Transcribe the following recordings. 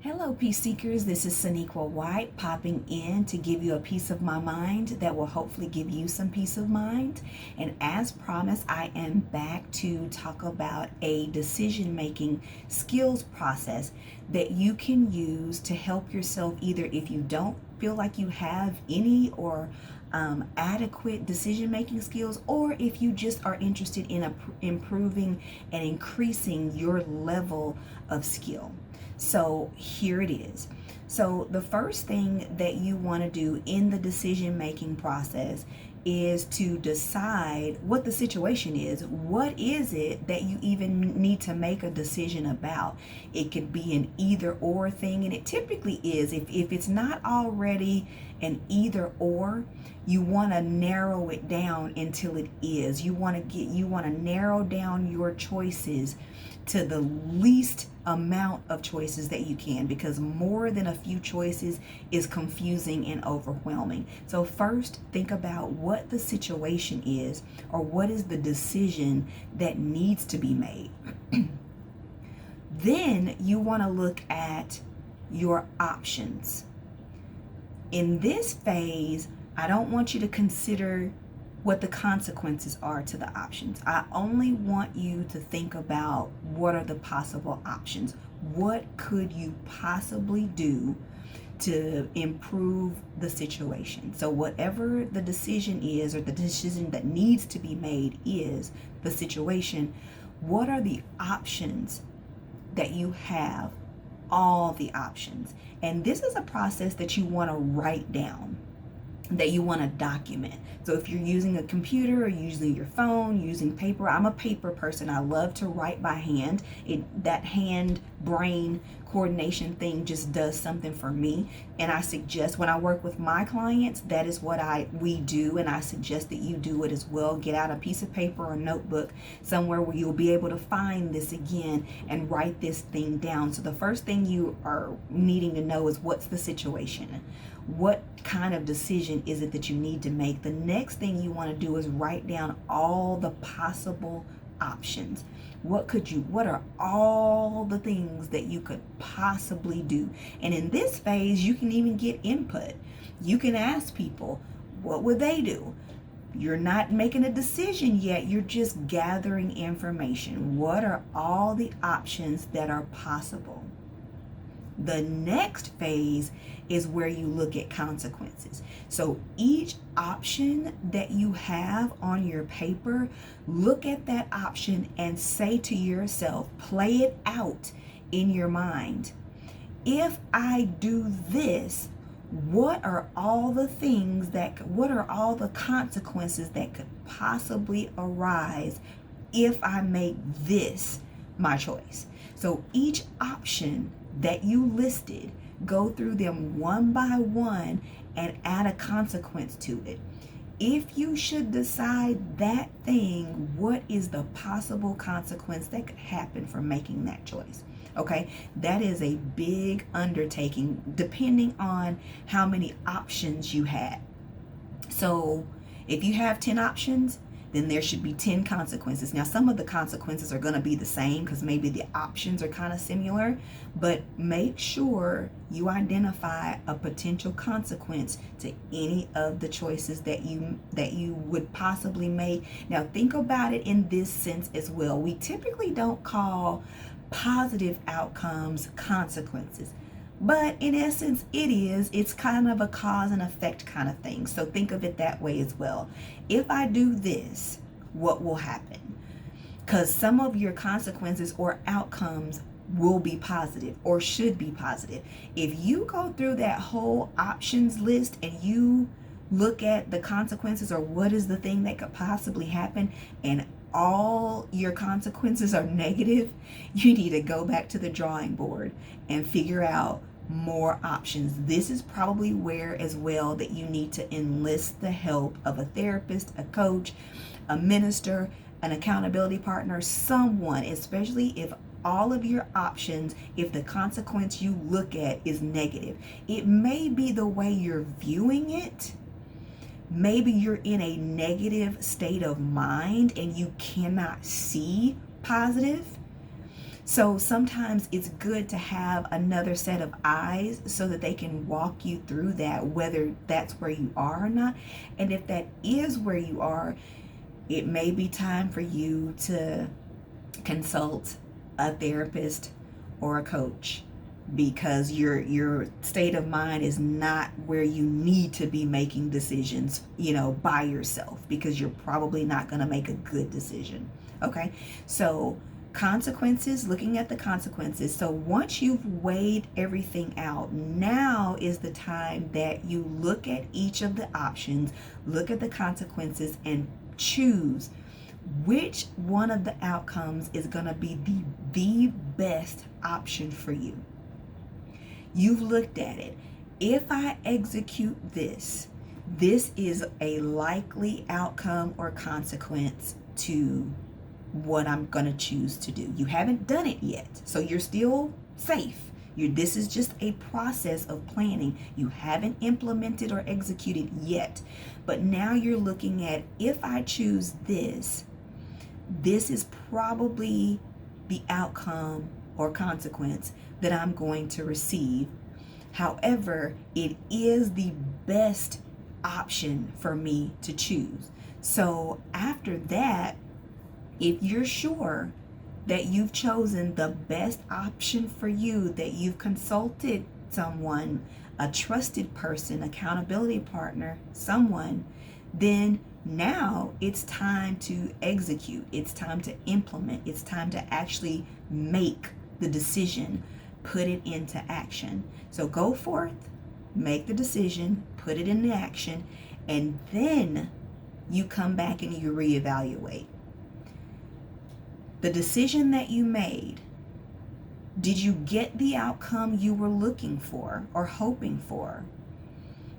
Hello, peace seekers. This is Saniqua White popping in to give you a piece of my mind that will hopefully give you some peace of mind. And as promised, I am back to talk about a decision making skills process that you can use to help yourself, either if you don't feel like you have any or adequate decision making skills, or if you just are interested in improving and increasing your level of skill. So here it is. So the first thing that you want to do in the decision making process is to decide what the situation is. What is it that you even need to make a decision about? It could be an either or thing, and it typically is. If it's not already an either or, you want to narrow it down until it is. You want to narrow down your choices to the least amount of choices that you can, because more than a few choices is confusing and overwhelming. So first, think about what the situation is, or what is the decision that needs to be made. Then you want to look at your options. In this phase, I don't want you to consider what the consequences are to the options. I only want you to think about what are the possible options. What could you possibly do to improve the situation? So whatever the decision is, or the decision that needs to be made is the situation, what are the options that you have? All the options. And this is a process that you want to write down, that you want to document. So if you're using a computer or using your phone, using paper, I'm a paper person. I love to write by hand. That hand brain coordination thing just does something for me. And I suggest, when I work with my clients, that is what we do, and I suggest that you do it as well. Get out a piece of paper or notebook somewhere where you'll be able to find this again and write this thing down. So the first thing you are needing to know is, what's the situation? What kind of decision is it that you need to make? The next thing you want to do is write down all the possible options. What are all the things that you could possibly do? And in this phase, you can even get input. You can ask people, what would they do? You're not making a decision yet. You're just gathering information. What are all the options that are possible? The next phase is where you look at consequences. So each option that you have on your paper, look at that option and say to yourself, play it out in your mind. If I do this, what are all the consequences that could possibly arise if I make this my choice? So each option that you listed, go through them one by one and add a consequence to it. If you should decide that thing, what is the possible consequence that could happen from making that choice? Okay, that is a big undertaking depending on how many options you had. So if you have 10 options, then there should be 10 consequences. Now, some of the consequences are going to be the same because maybe the options are kind of similar, but make sure you identify a potential consequence to any of the choices that you would possibly make. Now, think about it in this sense as well. We typically don't call positive outcomes consequences, but in essence, it's kind of a cause and effect kind of thing. So think of it that way as well. If I do this, what will happen? Because some of your consequences or outcomes will be positive or should be positive. If you go through that whole options list and you look at the consequences, or what is the thing that could possibly happen, and all your consequences are negative, you need to go back to the drawing board and figure out more options. This is probably where as well that you need to enlist the help of a therapist, a coach, a minister, an accountability partner, someone, especially if all of your options, if the consequence you look at is negative. It may be the way you're viewing it. Maybe you're in a negative state of mind and you cannot see positive. So sometimes it's good to have another set of eyes so that they can walk you through that, whether that's where you are or not. And if that is where you are, it may be time for you to consult a therapist or a coach, because your state of mind is not where you need to be making decisions, by yourself, because you're probably not going to make a good decision. Okay? So consequences, looking at the consequences. So once you've weighed everything out, now is the time that you look at each of the options, look at the consequences, and choose which one of the outcomes is going to be the best option for you. You've looked at it. If I execute this is a likely outcome or consequence to what I'm going to choose to do. You haven't done it yet, so you're still safe. This is just a process of planning. You haven't implemented or executed yet, but now you're looking at, if I choose this is probably the outcome or consequence that I'm going to receive. However, it is the best option for me to choose. So after that, if you're sure that you've chosen the best option for you, that you've consulted someone, a trusted person, accountability partner, someone, then now it's time to execute. It's time to implement. It's time to actually make the decision, put it into action. So go forth, make the decision, put it into action, and then you come back and you reevaluate. The decision that you made, did you get the outcome you were looking for or hoping for?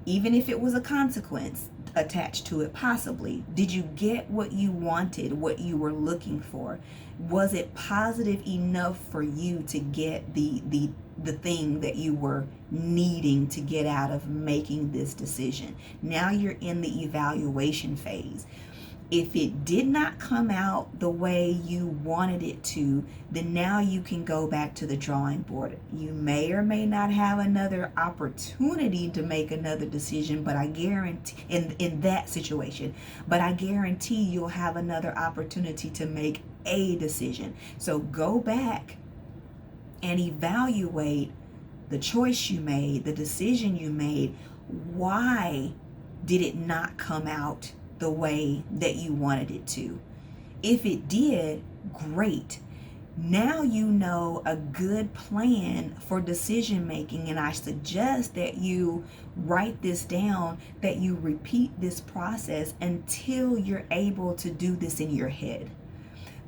Even if it was a consequence attached to it, possibly. Did you get what you wanted, what you were looking for? Was it positive enough for you to get the thing that you were needing to get out of making this decision? Now you're in the evaluation phase. If it did not come out the way you wanted it to, then now you can go back to the drawing board. You may or may not have another opportunity to make another decision, but I guarantee, in that situation, but I guarantee you'll have another opportunity to make a decision. So go back and evaluate the choice you made, the decision you made. Why did it not come out the way that you wanted it to? If it did, great. Now you know a good plan for decision making, and I suggest that you write this down, that you repeat this process until you're able to do this in your head.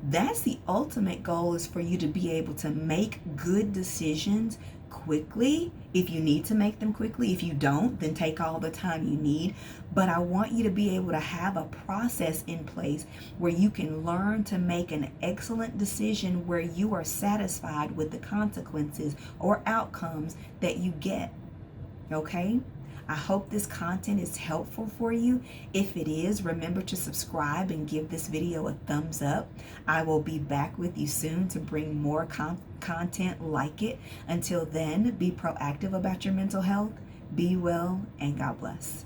That's the ultimate goal, is for you to be able to make good decisions quickly, if you need to make them quickly. If you don't, then take all the time you need. But I want you to be able to have a process in place where you can learn to make an excellent decision where you are satisfied with the consequences or outcomes that you get. Okay? I hope this content is helpful for you. If it is, remember to subscribe and give this video a thumbs up. I will be back with you soon to bring more content like it. Until then, be proactive about your mental health. Be well, and God bless.